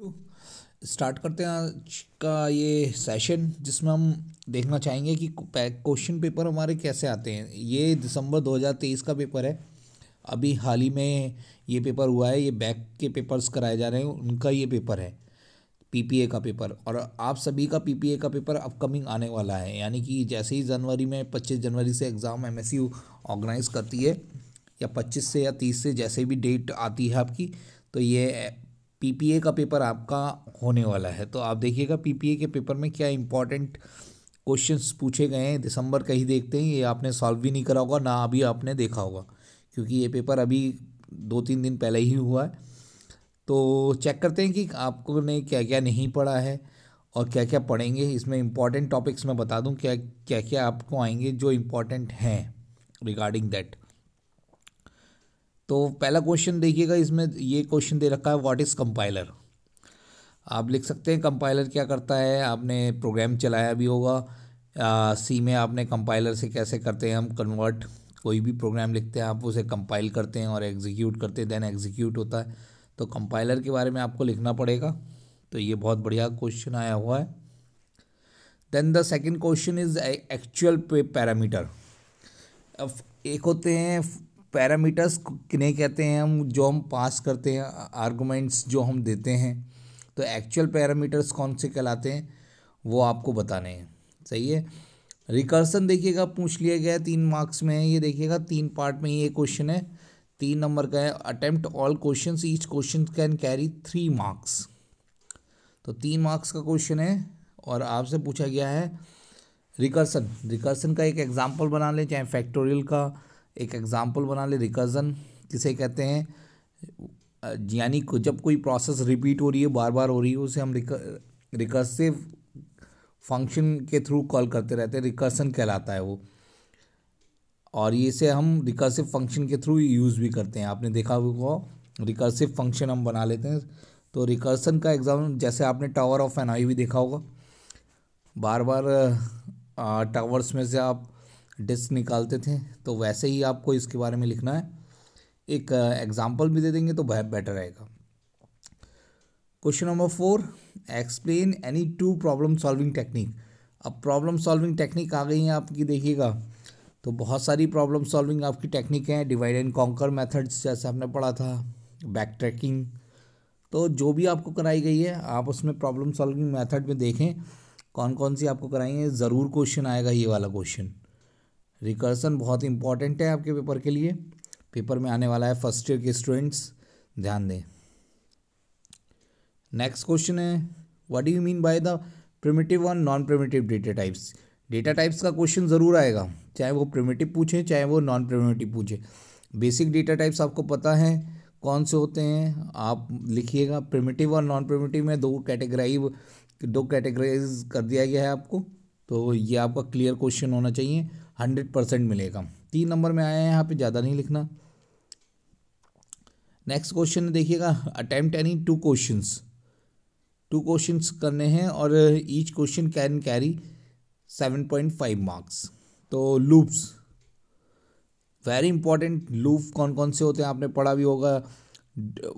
Start करते हैं आज का ये सेशन जिसमें हम देखना चाहेंगे कि क्वेश्चन पेपर हमारे कैसे आते हैं। ये दिसंबर 2023 का पेपर है। अभी हाल ही में ये पेपर हुआ है। ये बैक के पेपर्स कराए जा रहे हैं, उनका ये पेपर है पीपीए का पेपर। और आप सभी का पीपीए का पेपर अपकमिंग आने वाला है, यानी कि जैसे ही जनवरी में 25 जनवरी से एग्ज़ाम एमएसयू ऑर्गेनाइज करती है, या 25 से या 30 से जैसे भी डेट आती है आपकी, तो ये पीपीए का पेपर आपका होने वाला है। तो आप देखिएगा पीपीए के पेपर में क्या इंपॉर्टेंट क्वेश्चंस पूछे गए हैं। दिसंबर का ही देखते हैं, ये आपने सॉल्व भी नहीं करा होगा ना अभी आपने देखा होगा, क्योंकि ये पेपर अभी 2-3 दिन पहले ही हुआ है। तो चेक करते हैं कि आपको ने क्या क्या नहीं पढ़ा है और क्या क्या पढ़ेंगे। इसमें इंपॉर्टेंट टॉपिक्स मैं बता दूं क्या क्या क्या आपको आएंगे जो इम्पोर्टेंट हैं रिगार्डिंग दैट। तो पहला क्वेश्चन देखिएगा, इसमें ये क्वेश्चन दे रखा है व्हाट इज़ कंपाइलर। आप लिख सकते हैं कंपाइलर क्या करता है। आपने प्रोग्राम चलाया भी होगा सी में, आपने कंपाइलर से कैसे करते हैं हम कन्वर्ट। कोई भी प्रोग्राम लिखते हैं आप उसे कंपाइल करते हैं और एग्जीक्यूट करते हैं, देन एग्जीक्यूट होता है। तो कंपाइलर के बारे में आपको लिखना पड़ेगा। तो ये बहुत बढ़िया क्वेश्चन आया हुआ है। Then the second question is actual parameter. अब एक होते हैं पैरामीटर्स, किन्हें कहते हैं हम, जो हम पास करते हैं आर्गुमेंट्स जो हम देते हैं। तो एक्चुअल पैरामीटर्स कौन से कहलाते हैं वो आपको बताने हैं। सही है। रिकर्सन देखिएगा पूछ लिया गया है 3 मार्क्स में है। ये देखिएगा 3 पार्ट में ये क्वेश्चन है, 3 नंबर का है। Attempt all question, each question can carry 3 marks. तो 3 मार्क्स का क्वेश्चन है और आपसे पूछा गया है रिकर्सन। रिकर्सन का एक एग्जाम्पल बना लें, चाहे फैक्टोरियल का एक एग्जाम्पल बना ले। रिकर्जन किसे कहते हैं, यानी जब कोई प्रोसेस रिपीट हो रही है, बार बार हो रही है, उसे हम रिकर्सिव फंक्शन के थ्रू कॉल करते रहते हैं, रिकर्सन कहलाता है वो। और ये से हम रिकर्सिव फंक्शन के थ्रू यूज़ भी करते हैं। आपने देखा होगा रिकर्सिव फंक्शन हम बना लेते हैं। तो रिकर्सन का एग्जाम, जैसे आपने टावर ऑफ एनॉय भी देखा होगा, बार बार टावर्स में से आप डिस्क निकालते थे, तो वैसे ही आपको इसके बारे में लिखना है। एक एग्जाम्पल भी दे देंगे तो बेटर रहेगा। Question number 4, explain any 2 problem solving technique. अब प्रॉब्लम सॉल्विंग टेक्निक आ गई है आपकी, देखिएगा। तो बहुत सारी प्रॉब्लम सॉल्विंग आपकी टेक्निक हैं। डिवाइड एंड कॉन्कर मेथड्स जैसे आपने पढ़ा था, बैक ट्रैकिंग। तो जो भी आपको कराई गई है आप उसमें प्रॉब्लम सॉल्विंग मेथड में देखें कौन कौन सी आपको कराई है। ज़रूर क्वेश्चन आएगा ये वाला क्वेश्चन। रिकर्सन बहुत इंपॉर्टेंट है आपके पेपर के लिए, पेपर में आने वाला है फर्स्ट ईयर के स्टूडेंट्स, ध्यान दें। नेक्स्ट क्वेश्चन है what do you mean by the primitive और non primitive data types. Data types का क्वेश्चन ज़रूर आएगा, चाहे वो प्रिमिटिव पूछे चाहे वो नॉन प्रिमिटिव पूछे। बेसिक डेटा टाइप्स आपको पता है कौन से होते हैं, आप लिखिएगा। प्रिमिटिव और नॉन प्रिमिटिव में दो कैटेगराइज कर दिया गया है आपको। तो ये आपका क्लियर क्वेश्चन होना चाहिए, 100% मिलेगा। 3 नंबर में आया है, यहाँ पे ज़्यादा नहीं लिखना। नेक्स्ट क्वेश्चन देखिएगा, अटेम्प्ट एनी 2 क्वेश्चंस करने हैं और each question can carry 7.5 marks. तो लूप्स वेरी इंपॉर्टेंट। लूप कौन कौन से होते हैं आपने पढ़ा भी होगा,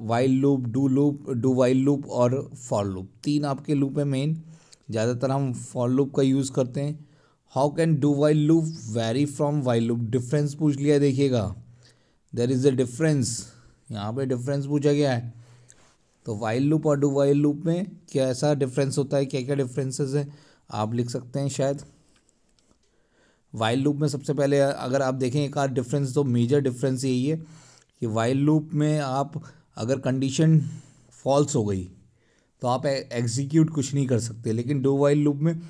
while loop, do while loop और फॉर लूप। 3 आपके लूप है मेन, ज़्यादातर हम फॉर लूप का यूज़ करते हैं। How can do while loop very from while loop. Difference पूछ लिया, देखिएगा देयर इज़ अ डिफरेंस, यहाँ पे डिफरेंस पूछा गया है। तो वाइल लूप और डू वाइल लूप में क्या ऐसा डिफरेंस होता है, क्या क्या डिफरेंसेस हैं आप लिख सकते हैं शायद। वाइल लूप में सबसे पहले अगर आप देखें एक आध डिफरेंस, तो मेजर डिफरेंस यही है कि वाइल लूप में आप अगर कंडीशन फॉल्स हो गई तो आप एग्जीक्यूट कुछ नहीं कर सकते, लेकिन डू वाइल लूप में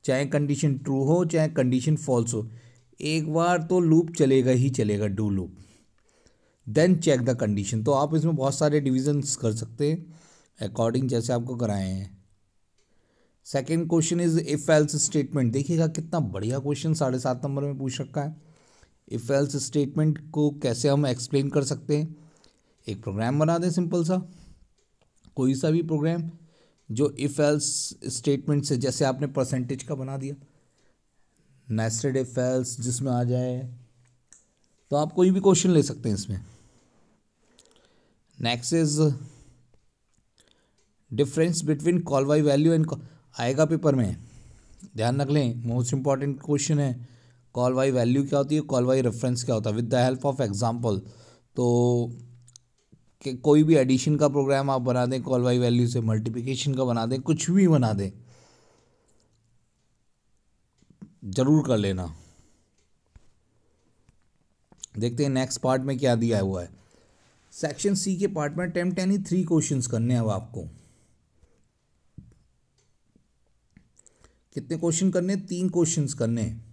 चाहे कंडीशन ट्रू हो चाहे कंडीशन फॉल्स हो, एक बार तो लूप चलेगा ही चलेगा, do loop. Then check the condition. तो आप इसमें बहुत सारे डिविजन्स कर सकते हैं अकॉर्डिंग जैसे आपको कराए हैं। Second question is if else statement. देखिएगा कितना बढ़िया क्वेश्चन 7.5 नंबर में पूछ रखा है। इफ एल्स स्टेटमेंट को कैसे हम एक्सप्लेन कर सकते हैं। एक प्रोग्राम बना दें सिंपल सा, कोई सा भी प्रोग्राम जो इफ एल्स स्टेटमेंट से, जैसे आपने परसेंटेज का बना दिया, नेस्टेड इफ एल्स जिसमें आ जाए, तो आप कोई भी क्वेश्चन ले सकते हैं इसमें। Next is difference between call by value and आएगा पेपर में, ध्यान रख लें, मोस्ट इंपॉर्टेंट क्वेश्चन है। कॉल बाई वैल्यू क्या होती है, कॉल बाई रेफरेंस क्या होता है, with the help of example. तो कि कोई भी एडिशन का प्रोग्राम आप बना दें कॉल बाई वैल्यू से, मल्टीप्लिकेशन का बना दें, कुछ भी बना दें, जरूर कर लेना। देखते हैं नेक्स्ट पार्ट में क्या दिया हुआ है। सेक्शन सी के पार्ट में अटेम्प्ट यानी 3 क्वेश्चंस करने हैं अब आपको। कितने क्वेश्चन करने, 3 क्वेश्चंस करने हैं।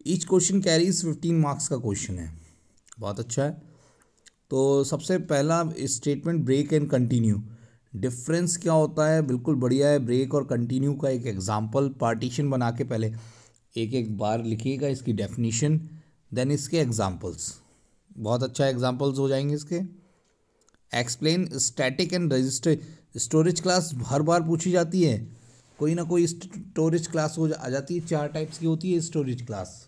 ईच क्वेश्चन कैरीज 15 मार्क्स का क्वेश्चन है, बहुत अच्छा है। तो सबसे पहला statement break and continue, difference क्या होता है, बिल्कुल बढ़िया है। ब्रेक और कंटिन्यू का एक एग्जाम्पल पार्टीशन बना के पहले एक एक बार लिखिएगा इसकी डेफिनीशन, देन इसके एग्जाम्पल्स, बहुत अच्छा एग्जाम्पल्स हो जाएंगे इसके। Explain static and register, storage class हर बार पूछी जाती है, कोई ना कोई स्टोरेज क्लास आ जाती है, 4 टाइप्स की होती है स्टोरेज क्लास।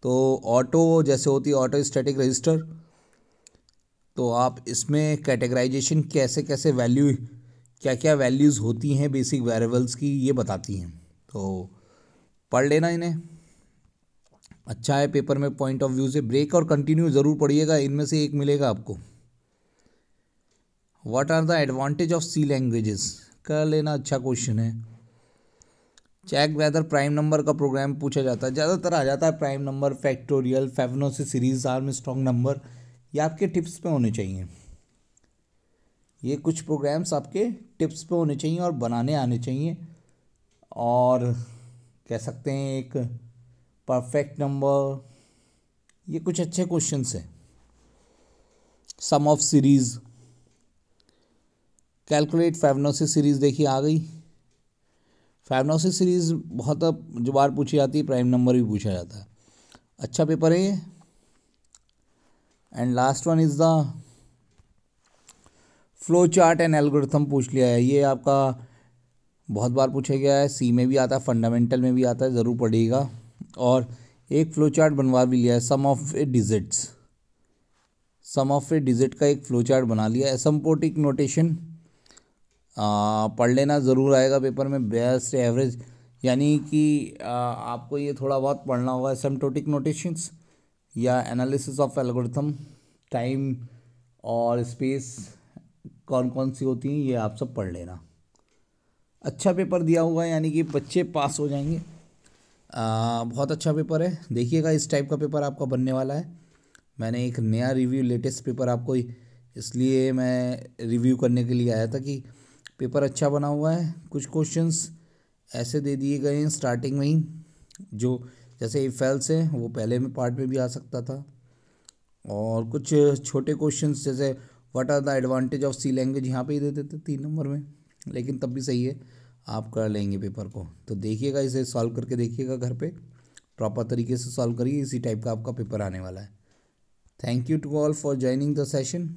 तो ऑटो जैसे होती है ऑटो स्टैटिक रजिस्टर, तो आप इसमें कैटेगराइजेशन कैसे कैसे वैल्यू, क्या क्या वैल्यूज़ होती हैं बेसिक वेरिएबल्स की, ये बताती हैं। तो पढ़ लेना इन्हें, अच्छा है पेपर में पॉइंट ऑफ व्यू से। ब्रेक और कंटिन्यू ज़रूर पढ़िएगा, इनमें से एक मिलेगा आपको। What are the advantage of C languages, कर लेना, अच्छा क्वेश्चन है। चेक वेदर प्राइम नंबर का प्रोग्राम पूछा जाता है, ज़्यादातर आ जाता है prime number, factorial, Fibonacci series, Armstrong number, ये आपके टिप्स पे होने चाहिए। ये कुछ प्रोग्राम्स आपके टिप्स पे होने चाहिए और बनाने आने चाहिए, और कह सकते हैं एक परफेक्ट नंबर, ये कुछ अच्छे क्वेश्चंस हैं। सम of series, calculate Fibonacci series, देखिए आ गई फेबोनाची सीरीज, बहुत अब जो बार पूछी जाती है, प्राइम नंबर भी पूछा जाता है, अच्छा पेपर है ये। And last one is the flow chart and algorithm पूछ लिया है, ये आपका बहुत बार पूछा गया है, सी में भी आता है, फंडामेंटल में भी आता है, ज़रूर पढ़िएगा। और एक फ्लो चार्ट बनवा भी लिया है, sum of a digits, sum of a digit का एक फ्लो चार्ट बना लिया है। एसिम्प्टोटिक नोटेशन पढ़ लेना, ज़रूर आएगा पेपर में। बेस्ट एवरेज, यानी कि आपको ये थोड़ा बहुत पढ़ना होगा, एसिम्प्टोटिक नोटेशंस या एनालिसिस ऑफ एल्गोरिथम, टाइम और स्पेस कौन कौन सी होती हैं, ये आप सब पढ़ लेना। अच्छा पेपर दिया हुआ है, यानी कि बच्चे पास हो जाएंगे। बहुत अच्छा पेपर है, देखिएगा इस टाइप का पेपर आपका बनने वाला है। मैंने एक नया रिव्यू, लेटेस्ट पेपर आपको इसलिए मैं रिव्यू करने के लिए आया था कि पेपर अच्छा बना हुआ है। कुछ क्वेश्चंस ऐसे दे दिए गए हैं स्टार्टिंग में ही, जो जैसे इफ एल्स है वो पहले में पार्ट में भी आ सकता था, और कुछ छोटे क्वेश्चंस जैसे what are the advantage of C language, यहाँ पे ही दे देते 3 नंबर में, लेकिन तब भी सही है, आप कर लेंगे पेपर को। तो देखिएगा, इसे सॉल्व करके देखिएगा घर पे, प्रॉपर तरीके से सॉल्व करिए, इसी टाइप का आपका पेपर आने वाला है। Thank you to all for joining the session.